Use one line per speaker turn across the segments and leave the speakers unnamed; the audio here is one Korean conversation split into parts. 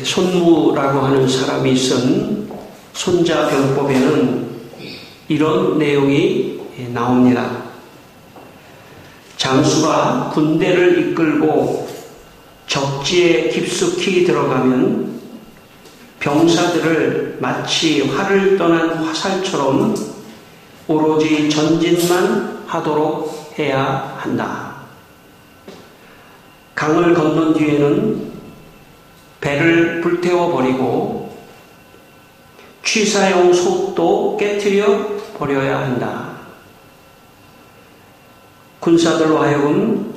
손무라고 하는 사람이 쓴 손자병법에는 이런 내용이 나옵니다. 장수가 군대를 이끌고 적지에 깊숙이 들어가면 병사들을 마치 활을 떠난 화살처럼 오로지 전진만 하도록 해야 한다. 강을 건넌 뒤에는 배를 불태워버리고 취사용 속도 깨트려 버려야 한다. 군사들로 하여금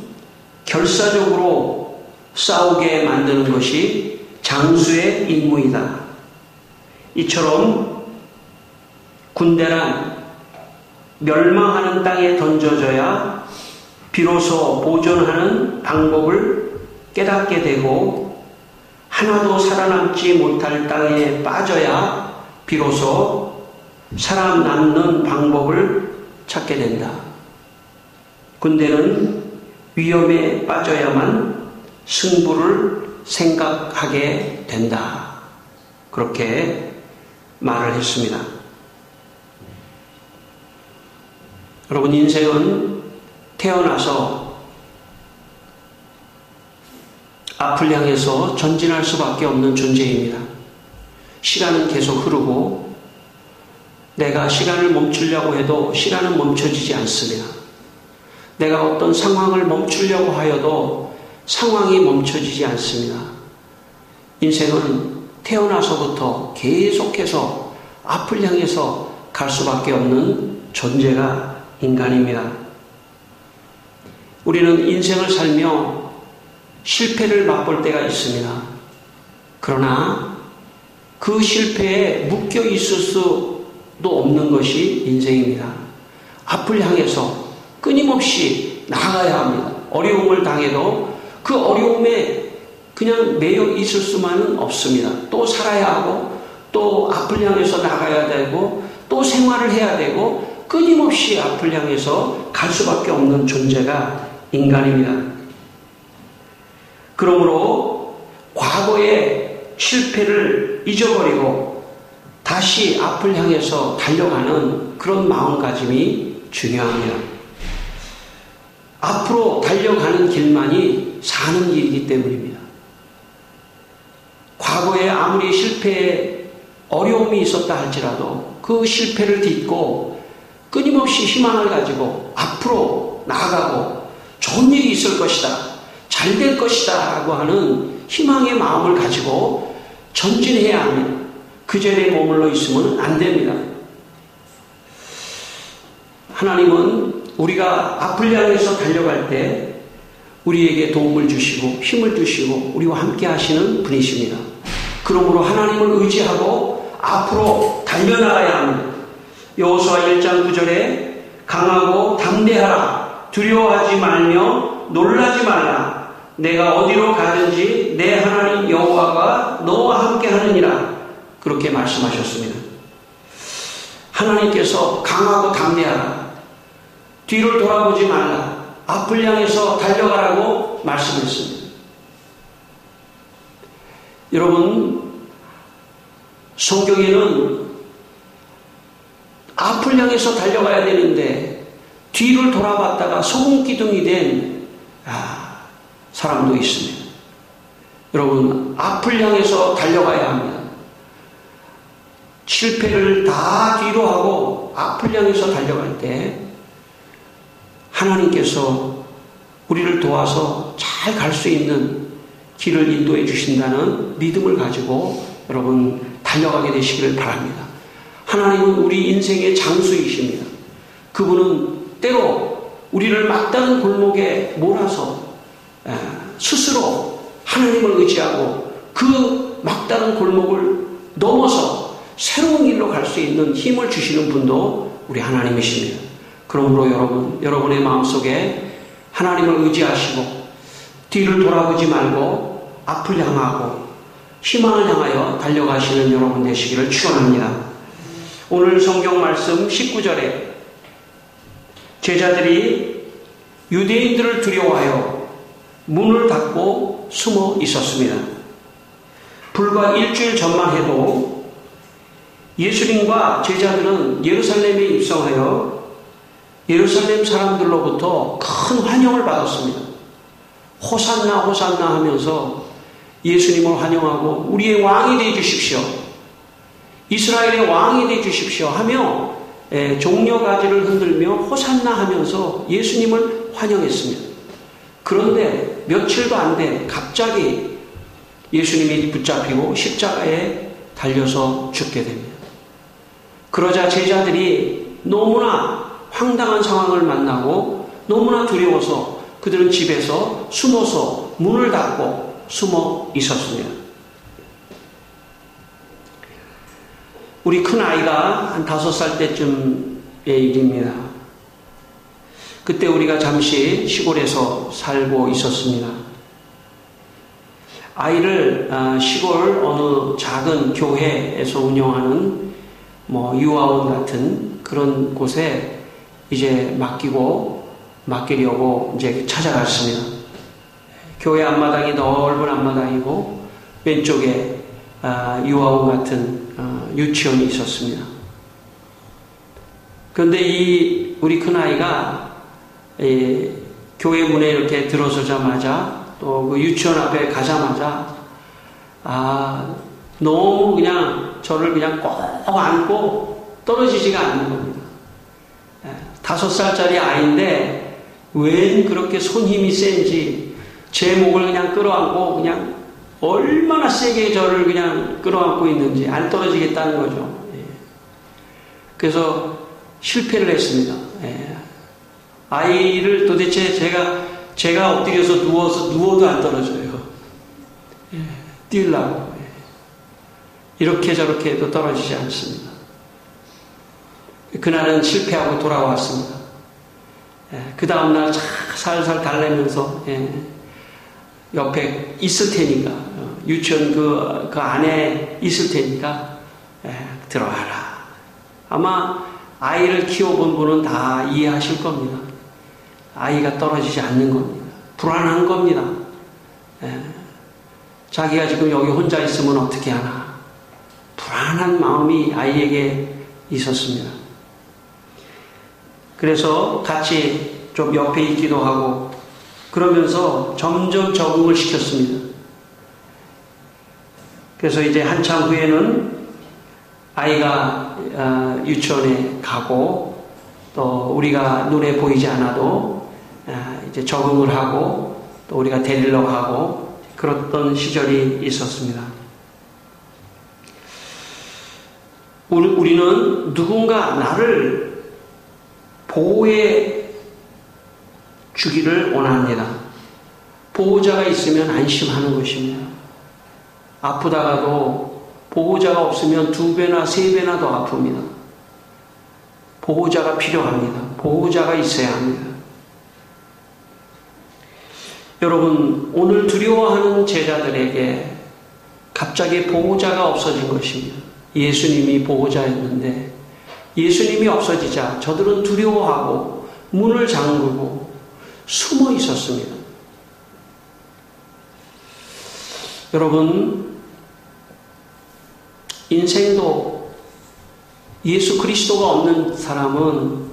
결사적으로 싸우게 만드는 것이 장수의 임무이다. 이처럼 군대란 멸망하는 땅에 던져져야 비로소 보존하는 방법을 깨닫게 되고 하나도 살아남지 못할 땅에 빠져야 비로소 살아남는 방법을 찾게 된다. 군대는 위험에 빠져야만 승부를 생각하게 된다. 그렇게 말을 했습니다. 여러분, 인생은 태어나서 앞을 향해서 전진할 수밖에 없는 존재입니다. 시간은 계속 흐르고 내가 시간을 멈추려고 해도 시간은 멈춰지지 않습니다. 내가 어떤 상황을 멈추려고 하여도 상황이 멈춰지지 않습니다. 인생은 태어나서부터 계속해서 앞을 향해서 갈 수밖에 없는 존재가 인간입니다. 우리는 인생을 살며 실패를 맛볼 때가 있습니다. 그러나 그 실패에 묶여 있을 수도 없는 것이 인생입니다. 앞을 향해서 끊임없이 나아가야 합니다. 어려움을 당해도 그 어려움에 그냥 매여 있을 수만은 없습니다. 또 살아야 하고 또 앞을 향해서 나가야 되고 또 생활을 해야 되고 끊임없이 앞을 향해서 갈 수밖에 없는 존재가 인간입니다. 그러므로 과거의 실패를 잊어버리고 다시 앞을 향해서 달려가는 그런 마음가짐이 중요합니다. 앞으로 달려가는 길만이 사는 길이기 때문입니다. 과거에 아무리 실패에 어려움이 있었다 할지라도 그 실패를 딛고 끊임없이 희망을 가지고 앞으로 나아가고 좋은 일이 있을 것이다, 잘 될 것이다 라고 하는 희망의 마음을 가지고 전진해야 합니다. 그 자리에 머물러 있으면 안 됩니다. 하나님은 우리가 앞을 향해서 달려갈 때 우리에게 도움을 주시고 힘을 주시고 우리와 함께 하시는 분이십니다. 그러므로 하나님을 의지하고 앞으로 달려나가야 합니다. 여호수아 1장 9절에 강하고 담대하라, 두려워하지 말며 놀라지 말라, 내가 어디로 가든지 내 하나님 여호와가 너와 함께 하느니라, 그렇게 말씀하셨습니다. 하나님께서 강하고 담대하라, 뒤를 돌아보지 말라, 앞을 향해서 달려가라고 말씀했습니다. 여러분, 성경에는 앞을 향해서 달려가야 되는데 뒤를 돌아봤다가 소금기둥이 된 사람도 있습니다. 여러분, 앞을 향해서 달려가야 합니다. 실패를 다 뒤로 하고 앞을 향해서 달려갈 때 하나님께서 우리를 도와서 잘 갈 수 있는 길을 인도해 주신다는 믿음을 가지고 여러분 달려가게 되시기를 바랍니다. 하나님은 우리 인생의 장수이십니다. 그분은 때로 우리를 막다른 골목에 몰아서 스스로 하나님을 의지하고 그 막다른 골목을 넘어서 새로운 길로 갈 수 있는 힘을 주시는 분도 우리 하나님이십니다. 그러므로 여러분의 마음속에 하나님을 의지하시고 뒤를 돌아보지 말고 앞을 향하고 희망을 향하여 달려가시는 여러분 되시기를 축원합니다. 오늘 성경 말씀 19절에 제자들이 유대인들을 두려워하여 문을 닫고 숨어 있었습니다. 불과 일주일 전만 해도 예수님과 제자들은 예루살렘에 입성하여 예루살렘 사람들로부터 큰 환영을 받았습니다. 호산나 호산나 하면서 예수님을 환영하고 우리의 왕이 되어 주십시오. 이스라엘의 왕이 되어 주십시오 하며 종려가지를 흔들며 호산나 하면서 예수님을 환영했습니다. 그런데 며칠도 안 돼 갑자기 예수님이 붙잡히고 십자가에 달려서 죽게 됩니다. 그러자 제자들이 너무나 황당한 상황을 만나고 너무나 두려워서 그들은 집에서 숨어서 문을 닫고 숨어 있었습니다. 우리 큰 아이가 한 5살 때쯤의 일입니다. 그때 우리가 잠시 시골에서 살고 있었습니다. 아이를 시골 어느 작은 교회에서 운영하는 유아원 같은 그런 곳에 이제 맡기려고 이제 찾아갔습니다. 교회 앞마당이 넓은 앞마당이고 왼쪽에 유아원 같은 유치원이 있었습니다. 그런데 우리 큰아이가 교회 문에 이렇게 들어서자마자 또 그 유치원 앞에 가자마자 너무 그냥 저를 그냥 꼭 안고 떨어지지가 않는 겁니다. 5살짜리 아이인데 웬 그렇게 손힘이 센지 제 목을 그냥 끌어안고 그냥 얼마나 세게 저를 그냥 끌어안고 있는지 안 떨어지겠다는 거죠. 그래서 실패를 했습니다. 아이를 도대체 제가 엎드려서 누워도 안 떨어져요. 뛰려고. 이렇게 저렇게 해도 떨어지지 않습니다. 그날은 실패하고 돌아왔습니다. 그 다음날 살살 달래면서 옆에 있을 테니까 유치원 그 안에 있을 테니까 들어와라. 아마 아이를 키워본 분은 다 이해하실 겁니다. 아이가 떨어지지 않는 겁니다. 불안한 겁니다. 자기가 지금 여기 혼자 있으면 어떻게 하나. 불안한 마음이 아이에게 있었습니다. 그래서 같이 좀 옆에 있기도 하고 그러면서 점점 적응을 시켰습니다. 그래서 이제 한참 후에는 아이가 유치원에 가고 또 우리가 눈에 보이지 않아도 이제 적응을 하고 또 우리가 데리러 가고 그랬던 시절이 있었습니다. 우리는 누군가 나를 보호해 주기를 원합니다. 보호자가 있으면 안심하는 것입니다. 아프다가도 보호자가 없으면 2배나 3배나 더 아픕니다. 보호자가 필요합니다. 보호자가 있어야 합니다. 여러분, 오늘 두려워하는 제자들에게 갑자기 보호자가 없어진 것입니다. 예수님이 보호자였는데 예수님이 없어지자 저들은 두려워하고 문을 잠그고 숨어 있었습니다. 여러분, 인생도 예수 그리스도가 없는 사람은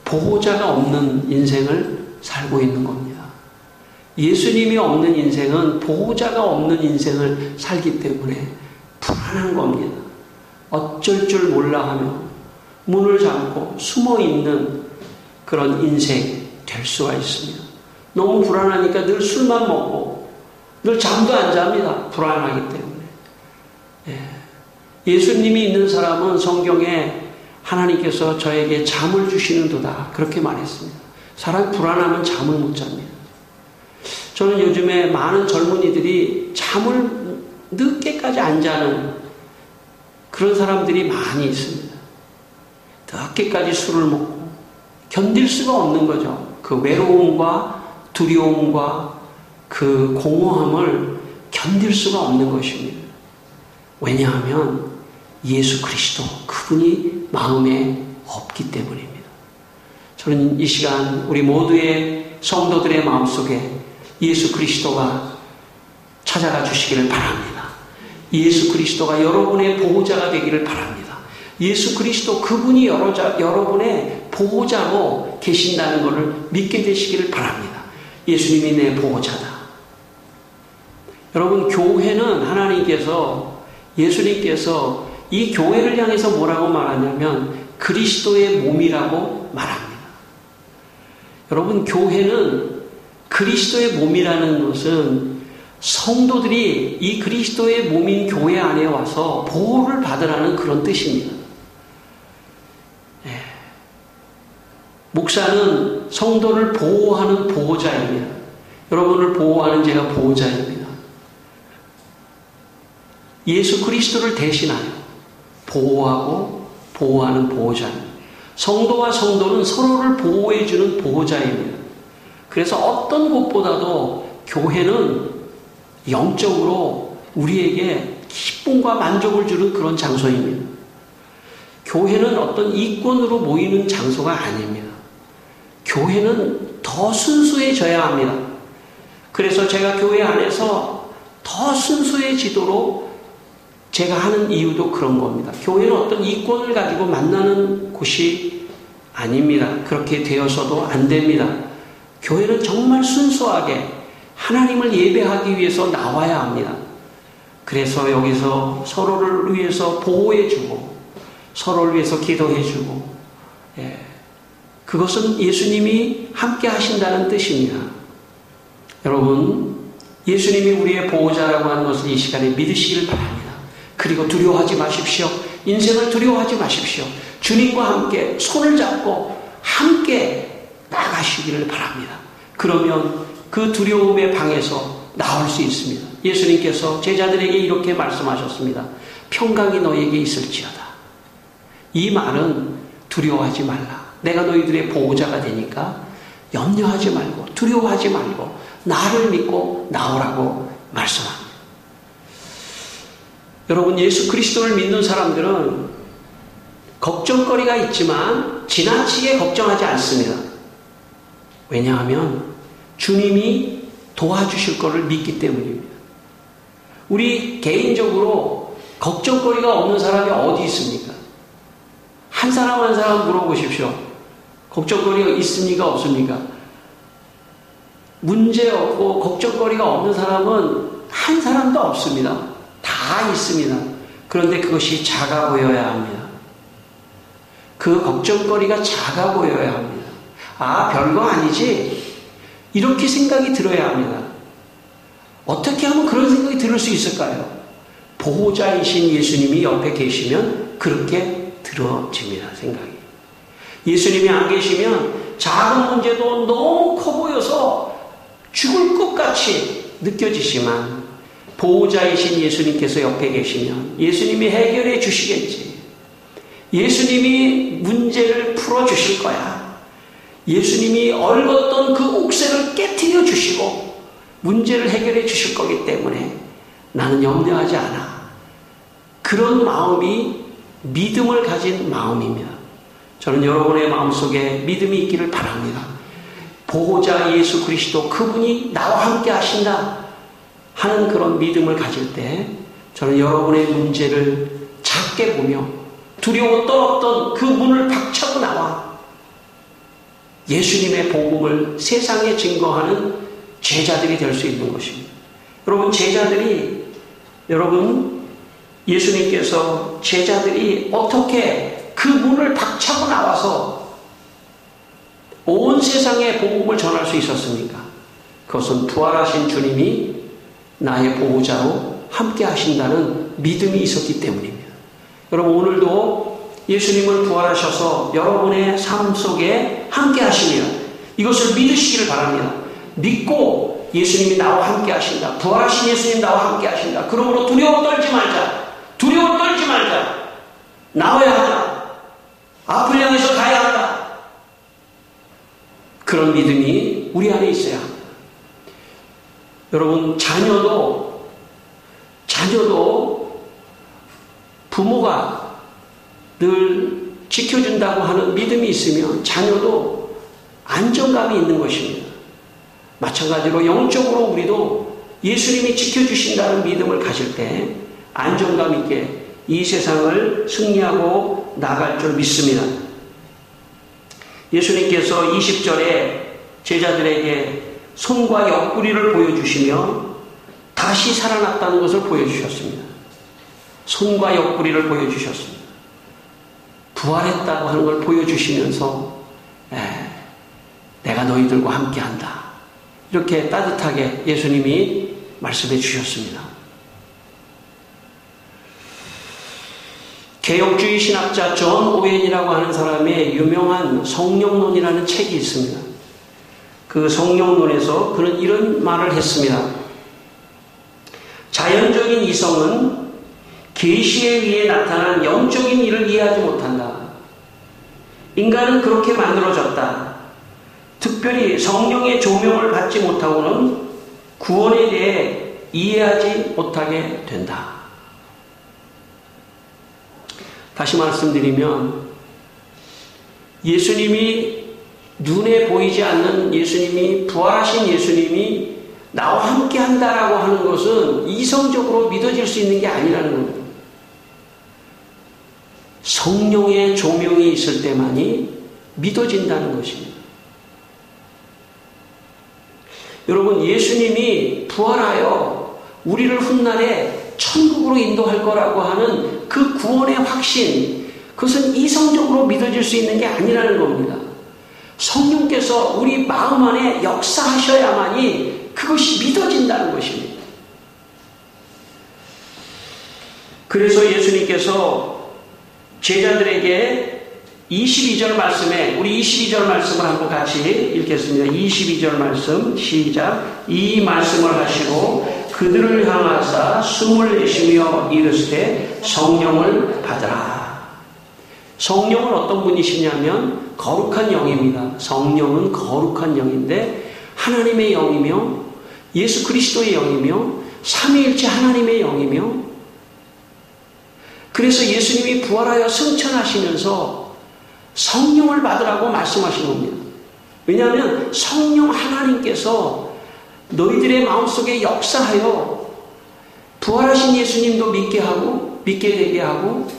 보호자가 없는 인생을 살고 있는 겁니다. 예수님이 없는 인생은 보호자가 없는 인생을 살기 때문에 불안한 겁니다. 어쩔 줄 몰라 하며 문을 잠고 숨어 있는 그런 인생 될 수가 있습니다. 너무 불안하니까 늘 술만 먹고 늘 잠도 안 잡니다. 불안하기 때문에. 예수님이 있는 사람은 성경에 하나님께서 저에게 잠을 주시는도다 그렇게 말했습니다. 사람이 불안하면 잠을 못 잡니다. 저는 요즘에 많은 젊은이들이 잠을 늦게까지 안 자는 그런 사람들이 많이 있습니다. 늦게까지 술을 먹고 견딜 수가 없는 거죠. 그 외로움과 두려움과 그 공허함을 견딜 수가 없는 것입니다. 왜냐하면 예수 그리스도 그분이 마음에 없기 때문입니다. 저는 이 시간 우리 모두의 성도들의 마음속에 예수 그리스도가 찾아가 주시기를 바랍니다. 예수 그리스도가 여러분의 보호자가 되기를 바랍니다. 예수 그리스도 그분이 여러분의 보호자로 계신다는 것을 믿게 되시기를 바랍니다. 예수님이 내 보호자다. 여러분, 교회는 예수님께서 이 교회를 향해서 뭐라고 말하냐면 그리스도의 몸이라고 말합니다. 여러분, 교회는 그리스도의 몸이라는 것은 성도들이 이 그리스도의 몸인 교회 안에 와서 보호를 받으라는 그런 뜻입니다. 목사는 성도를 보호하는 보호자입니다. 여러분을 보호하는 제가 보호자입니다. 예수 그리스도를 대신하여 보호하는 보호자입니다. 성도와 성도는 서로를 보호해주는 보호자입니다. 그래서 어떤 곳보다도 교회는 영적으로 우리에게 기쁨과 만족을 주는 그런 장소입니다. 교회는 어떤 이권으로 모이는 장소가 아닙니다. 교회는 더 순수해져야 합니다. 그래서 제가 교회 안에서 더 순수해지도록 제가 하는 이유도 그런 겁니다. 교회는 어떤 이권을 가지고 만나는 곳이 아닙니다. 그렇게 되어서도 안 됩니다. 교회는 정말 순수하게 하나님을 예배하기 위해서 나와야 합니다. 그래서 여기서 서로를 위해서 보호해주고 서로를 위해서 기도해주고 그것은 예수님이 함께 하신다는 뜻입니다. 여러분, 예수님이 우리의 보호자라고 하는 것을 이 시간에 믿으시기를 바랍니다. 그리고 두려워하지 마십시오. 인생을 두려워하지 마십시오. 주님과 함께 손을 잡고 함께 나가시기를 바랍니다. 그러면 그 두려움의 방에서 나올 수 있습니다. 예수님께서 제자들에게 이렇게 말씀하셨습니다. 평강이 너에게 있을지어다. 이 말은 두려워하지 말라. 내가 너희들의 보호자가 되니까 염려하지 말고 두려워하지 말고 나를 믿고 나오라고 말씀합니다. 여러분, 예수 그리스도를 믿는 사람들은 걱정거리가 있지만 지나치게 걱정하지 않습니다. 왜냐하면 주님이 도와주실 것을 믿기 때문입니다. 우리 개인적으로 걱정거리가 없는 사람이 어디 있습니까? 한 사람 한 사람 물어보십시오. 걱정거리가 있습니까? 없습니까? 문제 없고 걱정거리가 없는 사람은 한 사람도 없습니다. 다 있습니다. 그런데 그것이 작아 보여야 합니다. 그 걱정거리가 작아 보여야 합니다. 아, 별거 아니지? 이렇게 생각이 들어야 합니다. 어떻게 하면 그런 생각이 들을 수 있을까요? 보호자이신 예수님이 옆에 계시면 그렇게 들어집니다. 생각이. 예수님이 안 계시면 작은 문제도 너무 커 보여서 죽을 것 같이 느껴지지만 보호자이신 예수님께서 옆에 계시면 예수님이 해결해 주시겠지. 예수님이 문제를 풀어주실 거야. 예수님이 얽었던 그 옥새를 깨트려 주시고 문제를 해결해 주실 거기 때문에 나는 염려하지 않아. 그런 마음이 믿음을 가진 마음입니다. 저는 여러분의 마음속에 믿음이 있기를 바랍니다. 보호자 예수 그리스도 그분이 나와 함께 하신다 하는 그런 믿음을 가질 때 저는 여러분의 문제를 작게 보며 두려워 떨었던 그 문을 박차고 나와 예수님의 복음을 세상에 증거하는 제자들이 될 수 있는 것입니다. 여러분 예수님께서 제자들이 어떻게 그 문을 박차고 나와서 온 세상에 복음을 전할 수 있었습니까? 그것은 부활하신 주님이 나의 보호자로 함께 하신다는 믿음이 있었기 때문입니다. 여러분, 오늘도 예수님은 부활하셔서 여러분의 삶 속에 함께 하시며 이것을 믿으시기를 바랍니다. 믿고 예수님이 나와 함께 하신다. 부활하신 예수님 나와 함께 하신다. 그러므로 두려워 떨지 말자. 두려워 떨지 말자. 나와야 한다. 앞을 향해서 가야 한다. 그런 믿음이 우리 안에 있어야 합니다. 여러분, 자녀도 부모가 늘 지켜준다고 하는 믿음이 있으면 자녀도 안정감이 있는 것입니다. 마찬가지로 영적으로 우리도 예수님이 지켜주신다는 믿음을 가질 때 안정감 있게 이 세상을 승리하고 나갈 줄 믿습니다. 예수님께서 20절에 제자들에게 손과 옆구리를 보여주시며 다시 살아났다는 것을 보여주셨습니다. 손과 옆구리를 보여주셨습니다. 부활했다고 하는 걸 보여주시면서 내가 너희들과 함께한다. 이렇게 따뜻하게 예수님이 말씀해 주셨습니다. 개혁주의 신학자 존 오웬이라고 하는 사람의 유명한 성령론이라는 책이 있습니다. 그 성령론에서 그는 이런 말을 했습니다. 자연적인 이성은 계시에 의해 나타난 영적인 일을 이해하지 못한다. 인간은 그렇게 만들어졌다. 특별히 성령의 조명을 받지 못하고는 구원에 대해 이해하지 못하게 된다. 다시 말씀드리면 예수님이 눈에 보이지 않는 예수님이 부활하신 예수님이 나와 함께 한다라고 하는 것은 이성적으로 믿어질 수 있는 게 아니라는 겁니다. 성령의 조명이 있을 때만이 믿어진다는 것입니다. 여러분, 예수님이 부활하여 우리를 훗날에 천국으로 인도할 거라고 하는 그 구원의 확신, 그것은 이성적으로 믿어질 수 있는 게 아니라는 겁니다. 성령께서 우리 마음 안에 역사하셔야만이 그것이 믿어진다는 것입니다. 그래서 예수님께서 제자들에게 22절 말씀에, 우리 22절 말씀을 한번 같이 읽겠습니다. 22절 말씀 시작. 이 말씀을 하시고 그들을 향하사 숨을 내쉬며 이르시되 성령을 받으라. 성령은 어떤 분이시냐면 거룩한 영입니다. 성령은 거룩한 영인데 하나님의 영이며 예수 그리스도의 영이며 삼위일체 하나님의 영이며, 그래서 예수님이 부활하여 승천하시면서 성령을 받으라고 말씀하신 겁니다. 왜냐하면 성령 하나님께서 너희들의 마음속에 역사하여 부활하신 예수님도 믿게 되게 하고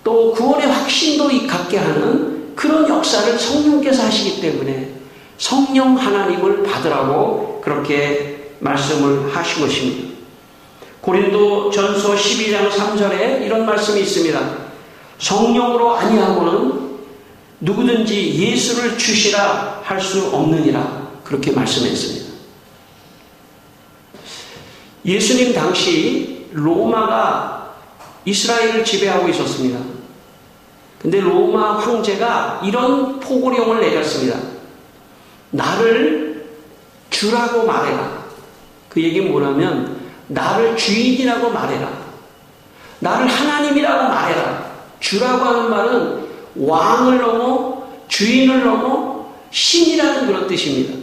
또 구원의 확신도 갖게 하는 그런 역사를 성령께서 하시기 때문에 성령 하나님을 받으라고 그렇게 말씀을 하신 것입니다. 고린도전서 12장 3절에 이런 말씀이 있습니다. 성령으로 아니하고는 누구든지 예수를 주시라 할 수 없느니라, 그렇게 말씀했습니다. 예수님 당시 로마가 이스라엘을 지배하고 있었습니다. 근데 로마 황제가 이런 포고령을 내렸습니다. 나를 주라고 말해라. 그 얘기는 뭐냐면 나를 주인이라고 말해라. 나를 하나님이라고 말해라. 주라고 하는 말은 왕을 넘어 주인을 넘어 신이라는 그런 뜻입니다.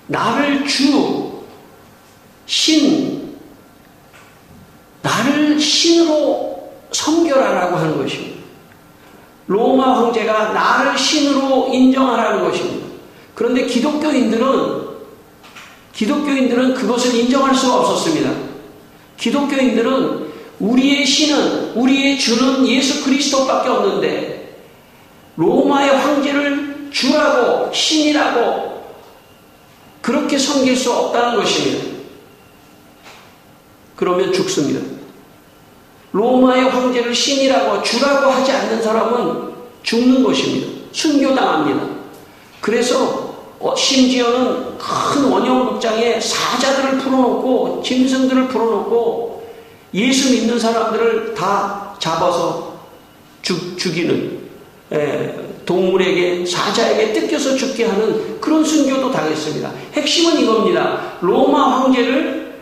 나를 주, 신, 나를 신으로 섬겨라라고 하는 것입니다. 로마 황제가 나를 신으로 인정하라는 것입니다. 그런데 기독교인들은 그것을 인정할 수가 없었습니다. 기독교인들은 우리의 신은, 우리의 주는 예수 그리스도밖에 없는데 로마의 황제를 주라고, 신이라고 그렇게 섬길 수 없다는 것입니다. 그러면 죽습니다. 로마의 황제를 신이라고, 주라고 하지 않는 사람은 죽는 것입니다. 순교당합니다. 그래서 심지어는 큰 원형극장에 사자들을 풀어놓고 짐승들을 풀어놓고 예수 믿는 사람들을 다 잡아서 죽이는, 동물에게, 사자에게 뜯겨서 죽게 하는 그런 순교도 당했습니다. 핵심은 이겁니다. 로마 황제를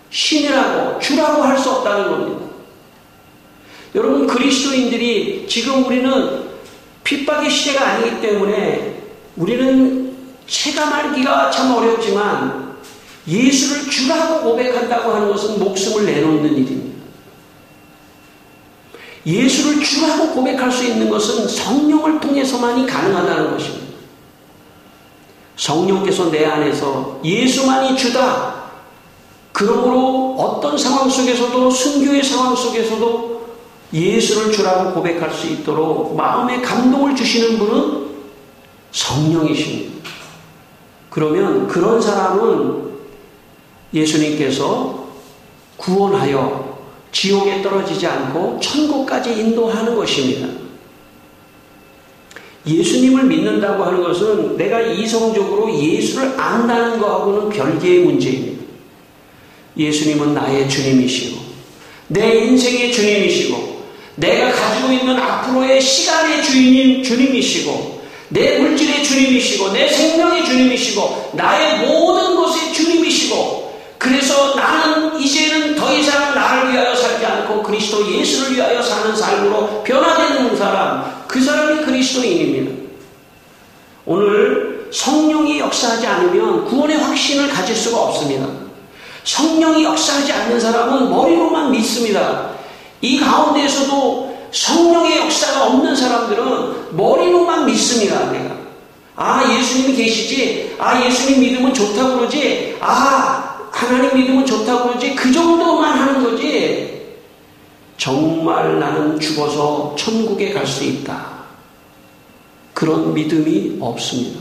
신이라고, 주라고 할 수 없다는 겁니다. 여러분, 그리스도인들이 지금 우리는 핍박의 시대가 아니기 때문에 우리는 체감하기가 참 어렵지만 예수를 주라고 고백한다고 하는 것은 목숨을 내놓는 일입니다. 예수를 주라고 고백할 수 있는 것은 성령을 통해서만이 가능하다는 것입니다. 성령께서 내 안에서 예수만이 주다, 그러므로 어떤 상황 속에서도, 순교의 상황 속에서도 예수를 주라고 고백할 수 있도록 마음에 감동을 주시는 분은 성령이십니다. 그러면 그런 사람은 예수님께서 구원하여 지옥에 떨어지지 않고 천국까지 인도하는 것입니다. 예수님을 믿는다고 하는 것은 내가 이성적으로 예수를 안다는 것하고는 별개의 문제입니다. 예수님은 나의 주님이시고 내 인생의 주님이시고 내가 가지고 있는 앞으로의 시간의 주님이시고 내 물질의 주님이시고 내 생명의 주님이시고 나의 모든 것의 주님이시고, 그래서 나는 이제는 더 이상 나를 위하여 살지 않고 그리스도 예수를 위하여 사는 삶으로 변화되는 사람, 그 사람이 그리스도인입니다. 오늘 성령이 역사하지 않으면 구원의 확신을 가질 수가 없습니다. 성령이 역사하지 않는 사람은 머리로만 믿습니다. 이 가운데에서도 성령의 역사가 없는 사람들은 머리로만 믿습니다. 내가 예수님이 계시지, 예수님 믿으면 좋다고 그러지, 하나님 믿으면 좋다고 그러지, 그 정도만 하는 거지, 정말 나는 죽어서 천국에 갈 수 있다, 그런 믿음이 없습니다.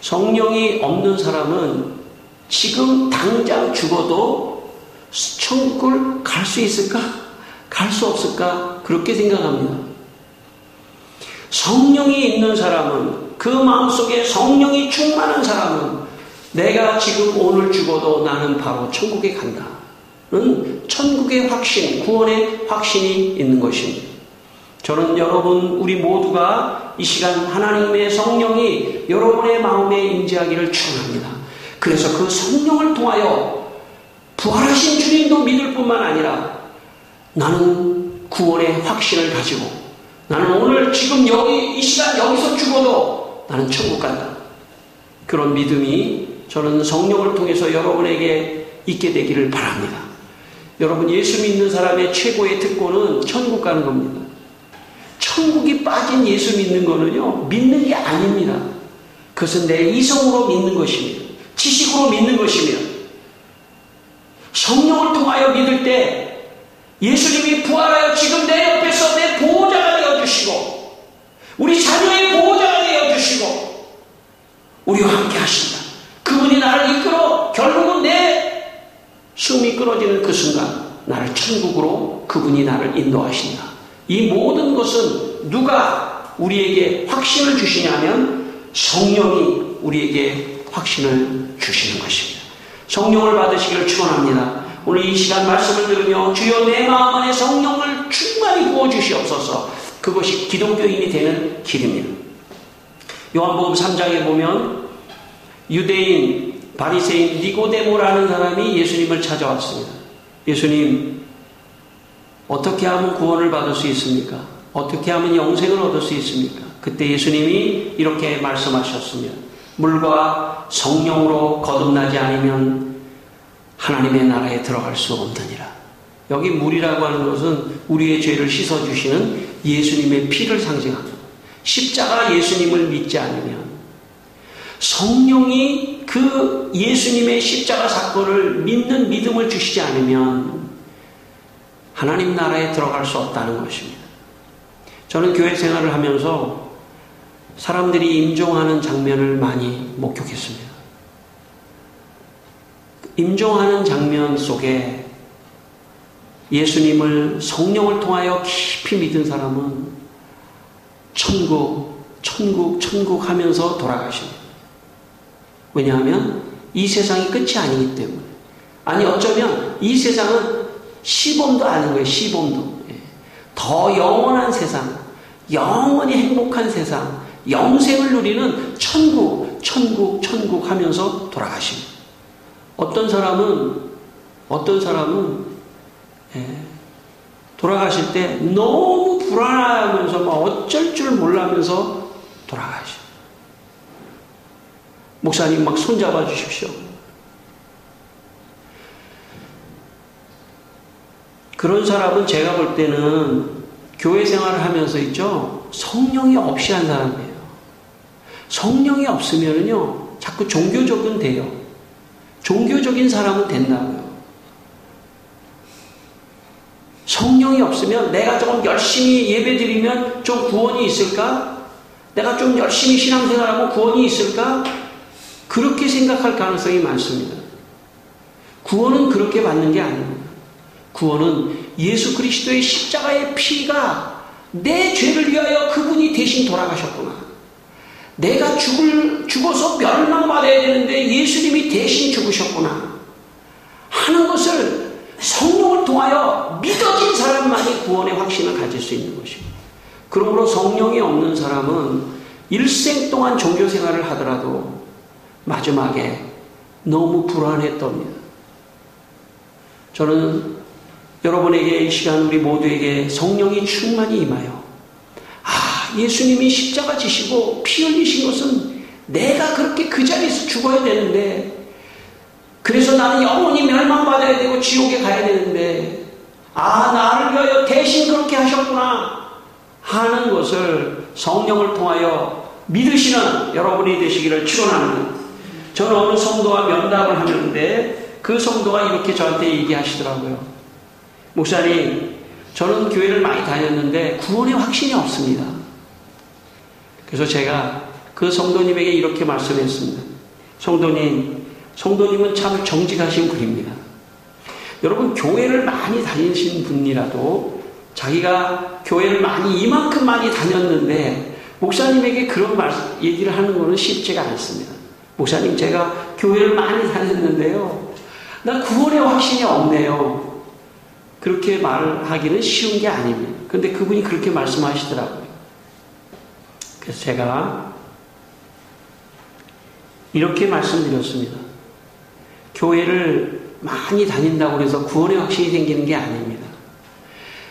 성령이 없는 사람은 지금 당장 죽어도 천국을 갈 수 있을까? 갈 수 없을까? 그렇게 생각합니다. 성령이 있는 사람은, 그 마음속에 성령이 충만한 사람은 내가 지금 오늘 죽어도 나는 바로 천국에 간다는 천국의 확신, 구원의 확신이 있는 것입니다. 저는 여러분, 우리 모두가 이 시간 하나님의 성령이 여러분의 마음에 임재하기를 축원합니다. 그래서 그 성령을 통하여 부활하신 주님도 믿을 뿐만 아니라 나는 구원의 확신을 가지고 나는 오늘 지금 이 시간 여기서 죽어도 나는 천국 간다, 그런 믿음이 저는 성령을 통해서 여러분에게 있게 되기를 바랍니다. 여러분, 예수 믿는 사람의 최고의 특권은 천국 가는 겁니다. 천국이 빠진 예수 믿는 거는요, 믿는 게 아닙니다. 그것은 내 이성으로 믿는 것입니다. 지식으로 믿는 것입니다. 성령을 통하여 믿을 때 예수님이 부활하여 지금 내 옆에서 내 보호자가 되어주시고 우리 자녀의 보호자가 되어주시고 우리와 함께 하신다. 그분이 나를 이끌어 결국은 내 숨이 끊어지는 그 순간 나를 천국으로 그분이 나를 인도하신다. 이 모든 것은 누가 우리에게 확신을 주시냐면 성령이 우리에게 확신을 주시는 것입니다. 성령을 받으시기를 축원합니다. 오늘 이 시간 말씀을 들으며 주여 내 마음 안에 성령을 충만히 부어주시옵소서. 그것이 기독교인이 되는 길입니다. 요한복음 3장에 보면 유대인 바리새인 니고데모라는 사람이 예수님을 찾아왔습니다. 예수님, 어떻게 하면 구원을 받을 수 있습니까? 어떻게 하면 영생을 얻을 수 있습니까? 그때 예수님이 이렇게 말씀하셨습니다. 물과 성령으로 거듭나지 않으면 하나님의 나라에 들어갈 수 없느니라. 여기 물이라고 하는 것은 우리의 죄를 씻어주시는 예수님의 피를 상징합니다. 십자가 예수님을 믿지 않으면, 성령이 그 예수님의 십자가 사건을 믿는 믿음을 주시지 않으면 하나님 나라에 들어갈 수 없다는 것입니다. 저는 교회 생활을 하면서 사람들이 임종하는 장면을 많이 목격했습니다. 임종하는 장면 속에 예수님을 성령을 통하여 깊이 믿은 사람은 천국, 천국, 천국 하면서 돌아가십니다. 왜냐하면 이 세상이 끝이 아니기 때문에. 아니, 어쩌면 이 세상은 시범도 아닌 거예요. 시범도. 더 영원한 세상, 영원히 행복한 세상, 영생을 누리는 천국, 천국, 천국 하면서 돌아가십니다. 어떤 사람은 돌아가실 때 너무 불안하면서 막 어쩔 줄 몰라면서 돌아가시죠. 목사님 막 손잡아 주십시오. 그런 사람은 제가 볼 때는 교회 생활을 하면서 있죠, 성령이 없이 한 사람이에요. 성령이 없으면요 자꾸 종교적은 돼요. 종교적인 사람은 된다고요. 성령이 없으면 내가 좀 열심히 예배드리면 좀 구원이 있을까? 내가 좀 열심히 신앙생활하면 구원이 있을까? 그렇게 생각할 가능성이 많습니다. 구원은 그렇게 받는 게 아닙니다. 구원은 예수 그리스도의 십자가의 피가 내 죄를 위하여 그분이 대신 돌아가셨구나. 내가 죽어서 멸망받아야 되는데 예수님이 대신 죽으셨구나 하는 것을 성령을 통하여 믿어진 사람만이 구원의 확신을 가질 수 있는 것입니다. 그러므로 성령이 없는 사람은 일생 동안 종교생활을 하더라도 마지막에 너무 불안해 떱니다. 저는 여러분에게 이 시간 우리 모두에게 성령이 충만히 임하여 예수님이 십자가 지시고 피 흘리신 것은 내가 그렇게 그 자리에서 죽어야 되는데, 그래서 나는 영원히 멸망받아야 되고 지옥에 가야 되는데 나를 위하여 대신 그렇게 하셨구나 하는 것을 성령을 통하여 믿으시는 여러분이 되시기를 축원합니다. 저는 어느 성도와 면담을 하는데 그 성도가 이렇게 저한테 얘기하시더라고요. 목사님, 저는 교회를 많이 다녔는데 구원의 확신이 없습니다. 그래서 제가 그 성도님에게 이렇게 말씀했습니다. 성도님은 참 정직하신 분입니다. 여러분, 교회를 많이 다니신 분이라도 자기가 교회를 이만큼 많이 다녔는데 목사님에게 그런 얘기를 하는 것은 쉽지가 않습니다. 목사님, 제가 교회를 많이 다녔는데요, 나 구원의 확신이 없네요. 그렇게 말을 하기는 쉬운 게 아닙니다. 그런데 그분이 그렇게 말씀하시더라고요. 그래서 제가 이렇게 말씀드렸습니다. 교회를 많이 다닌다고 해서 구원의 확신이 생기는 게 아닙니다.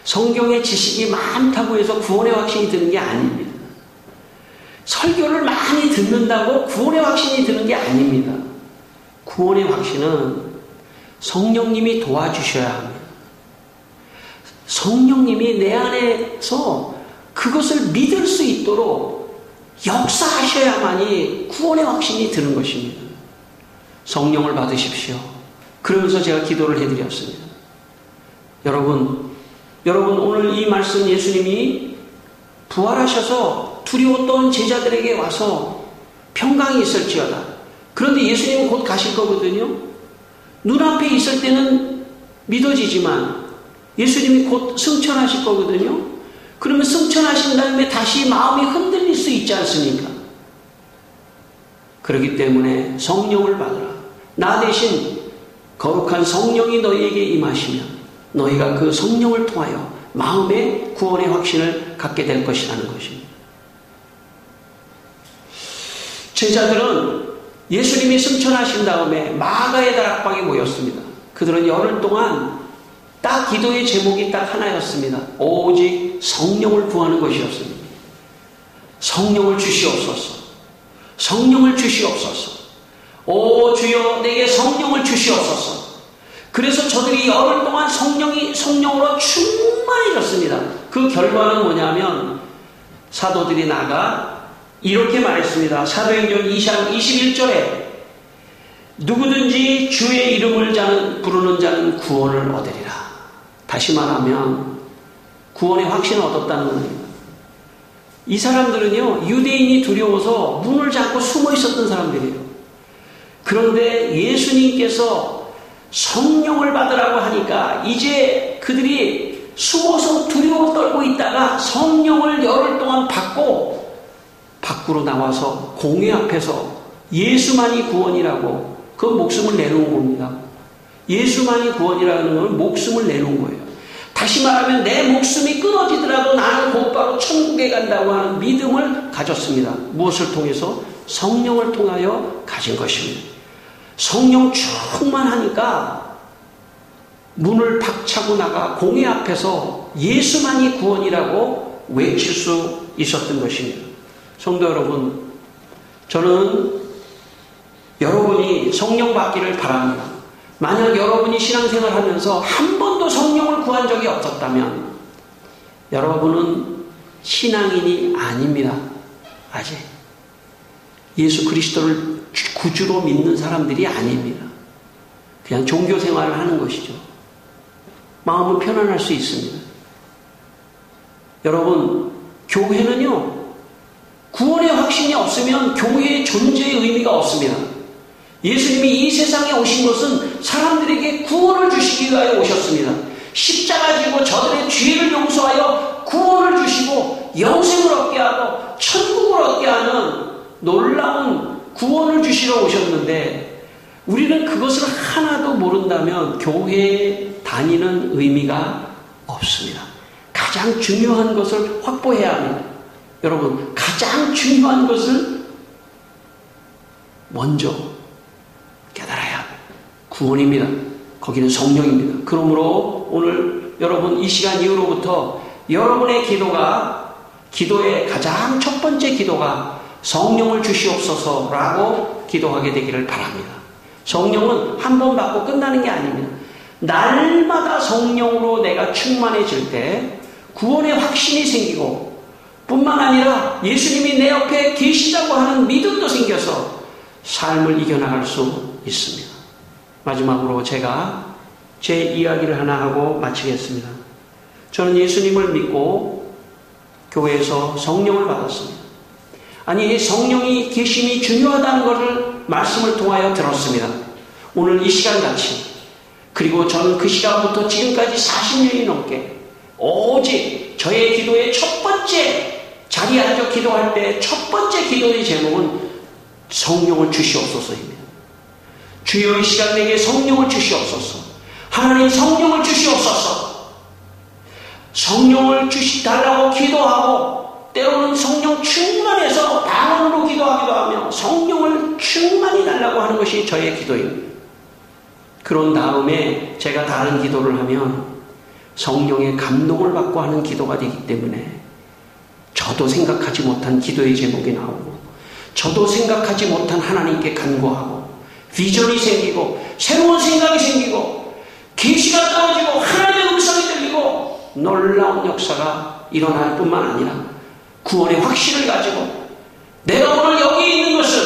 성경의 지식이 많다고 해서 구원의 확신이 드는 게 아닙니다. 설교를 많이 듣는다고 구원의 확신이 드는 게 아닙니다. 구원의 확신은 성령님이 도와주셔야 합니다. 성령님이 내 안에서 그것을 믿을 수 있도록 역사하셔야만이 구원의 확신이 드는 것입니다. 성령을 받으십시오. 그러면서 제가 기도를 해드렸습니다. 여러분 오늘 이 말씀, 예수님이 부활하셔서 두려웠던 제자들에게 와서 평강이 있을지어다. 그런데 예수님은 곧 가실 거거든요. 눈앞에 있을 때는 믿어지지만 예수님이 곧 승천하실 거거든요. 그러면 승천하신 다음에 다시 마음이 흔들릴 수 있지 않습니까? 그렇기 때문에 성령을 받으라. 나 대신 거룩한 성령이 너희에게 임하시면 너희가 그 성령을 통하여 마음의 구원의 확신을 갖게 될 것이라는 것입니다. 제자들은 예수님이 승천하신 다음에 마가의 다락방에 모였습니다. 그들은 열흘 동안 딱 기도의 제목이 딱 하나였습니다. 오직 성령을 구하는 것이었습니다. 성령을 주시옵소서. 성령을 주시옵소서. 오 주여, 내게 성령을 주시옵소서. 그래서 저들이 열흘 동안 성령으로 충만해졌습니다. 그 결과는 뭐냐면 사도들이 나가 이렇게 말했습니다. 사도행전 2장 21절에 누구든지 주의 이름을 부르는 자는 구원을 얻으리라. 다시 말하면 구원의 확신을 얻었다는 겁니다. 이 사람들은요, 유대인이 두려워서 문을 잡고 숨어 있었던 사람들이에요. 그런데 예수님께서 성령을 받으라고 하니까 이제 그들이 숨어서 두려워 떨고 있다가 성령을 열흘 동안 받고 밖으로 나와서 공회 앞에서 예수만이 구원이라고 그 목숨을 내놓은 겁니다. 예수만이 구원이라는 건 목숨을 내놓은 거예요. 다시 말하면 내 목숨이 끊어지더라도 나는 곧바로 천국에 간다고 하는 믿음을 가졌습니다. 무엇을 통해서? 성령을 통하여 가진 것입니다. 성령 충만하니까 문을 박차고 나가 공회 앞에서 예수만이 구원이라고 외칠 수 있었던 것입니다. 성도 여러분, 저는 여러분이 성령 받기를 바랍니다. 만약 여러분이 신앙생활 하면서 한 번도 성령을 구한 적이 없었다면 여러분은 신앙인이 아닙니다. 아직 예수 그리스도를 구주로 믿는 사람들이 아닙니다. 그냥 종교 생활을 하는 것이죠. 마음은 편안할 수 있습니다. 여러분, 교회는요, 구원의 확신이 없으면 교회의 존재의 의미가 없습니다. 예수님이 이 세상에 오신 것은 사람들에게 구원을 주시기 위하여 오셨습니다. 십자가 지고 저들의 죄를 용서하여 구원을 주시고 영생을 얻게 하고 천국을 얻게 하는 놀라운 구원을 주시러 오셨는데, 우리는 그것을 하나도 모른다면 교회에 다니는 의미가 없습니다. 가장 중요한 것을 확보해야 합니다. 여러분, 가장 중요한 것을 먼저 깨달아야 합니다. 구원입니다. 거기는 성령입니다. 그러므로 오늘 여러분 이 시간 이후로부터 여러분의 기도의 가장 첫 번째 기도가 성령을 주시옵소서라고 기도하게 되기를 바랍니다. 성령은 한 번 받고 끝나는 게 아닙니다. 날마다 성령으로 내가 충만해질 때 구원의 확신이 생기고, 뿐만 아니라 예수님이 내 옆에 계시다고 하는 믿음도 생겨서 삶을 이겨나갈 수 있습니다. 마지막으로 제가 제 이야기를 하나 하고 마치겠습니다. 저는 예수님을 믿고 교회에서 성령을 받았습니다. 아니, 성령이 계심이 중요하다는 것을 말씀을 통하여 들었습니다. 오늘 이 시간같이. 그리고 저는 그 시간부터 지금까지 40년이 넘게 오직 저의 기도의 첫 번째 자리에 앉아 기도할 때 첫 번째 기도의 제목은 성령을 주시옵소서입니다. 주여, 이 시간 내게 성령을 주시옵소서. 하나님, 성령을 주시옵소서. 성령을 달라고 기도하고, 때로는 성령 충만해서 방언으로 기도하기도 하며 성령을 충만히 달라고 하는 것이 저의 기도입니다. 그런 다음에 제가 다른 기도를 하면 성령의 감동을 받고 하는 기도가 되기 때문에 저도 생각하지 못한 기도의 제목이 나오고, 저도 생각하지 못한 하나님께 간구하고, 비전이 생기고, 새로운 생각이 생기고, 계시가 떨어지고, 하나님의 음성이 들리고, 놀라운 역사가 일어날 뿐만 아니라 구원의 확신을 가지고, 내가 오늘 여기 있는 것은,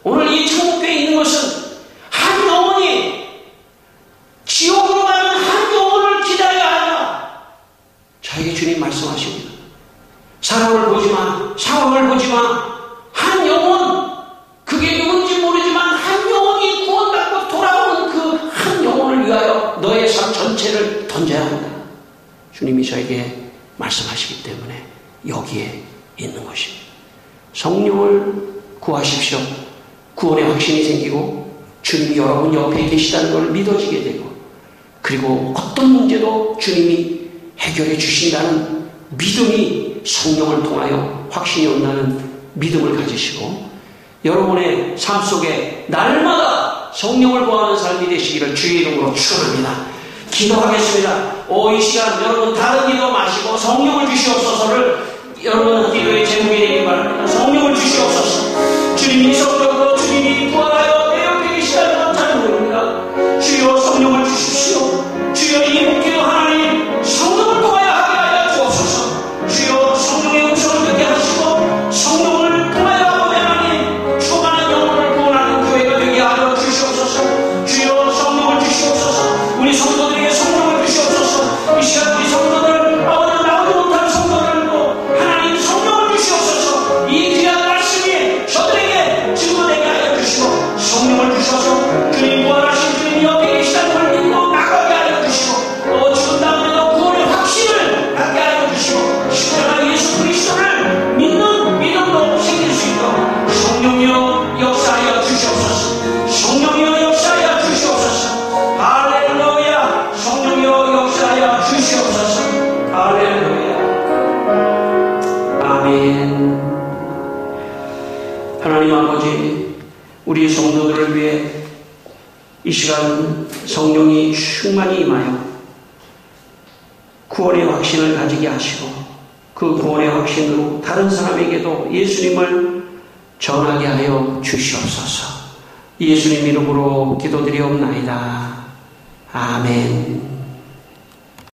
오늘 이 천국교회에 있는 것은 한 영혼이 지옥으로 가는 한 영혼을 기다려야 한다. 저에게 주님 말씀하십니다. 사람을 보지 마, 상황을 보지 마. 한 영혼, 그게 누군지 모르지만 한 영혼이 구원받고 돌아오는 그 한 영혼을 위하여 너의 삶 전체를 던져야 한다. 주님이 저에게 말씀하시기 때문에 여기에 있는 것입니다. 성령을 구하십시오. 구원의 확신이 생기고 주님이 여러분 옆에 계시다는 걸 믿어지게 되고, 그리고 어떤 문제도 주님이 해결해 주신다는 믿음이 성령을 통하여 확신이 온다는 믿음을 가지시고, 여러분의 삶 속에 날마다 성령을 구하는 삶이 되시기를 주의 이름으로 축원합니다. 기도하겠습니다. 이 시간 여러분 다른 기도 마시고 성령을 주시옵소서를 여러분 기도의 제목이 되기 바랍니다. 성령을 주시옵소서. 주님이 성령으로 주님이 구하여 내 옆에 계시다는 것 잘 모릅니다. 주여, 성령을 주십시오. 주여, 이 목기도 하나님 성령을 통하여 하게 하여 주옵소서. 주여, 성령의 음성을 듣게 하시고 성령을 통하여 하나님 초반한 영혼을 구원하는 교회가 되게 하여 주시옵소서. 주여, 성령을 주시옵소서. 우리 성도들에게 성령을 주시옵소서. 이 시간 우리 성도들, 아버지 나오지 못한 성도들도 하나님 성령을 주시옵소서. 이 귀한 말씀이 저들에게 증거되게 하여 주시고, 성령을 주셔서 주님 구원하신 주님 옆에 계시다는 걸 믿고 나가게 하여 주시고, 또 죽은 다음에도 구원의 확신을 갖게 하여 주시고, 십자가 예수 그리스도를 믿는 믿음도 생길 수 있도록 성령이여 역사하여 주시옵소서. 성령이여 역사하여 주시옵소서. 할렐루야. 성령이여 역사하여 주시옵소서. 할렐루야. 아멘. 하나님 아버지, 우리 성도들을 위해 이 시간 성령이 충만히 임하여 구원의 확신을 가지게 하시고, 그 구원의 확신으로 다른 사람에게도 예수님을 전하게 하여 주시옵소서. 예수님 이름으로 기도드리옵나이다. 아멘.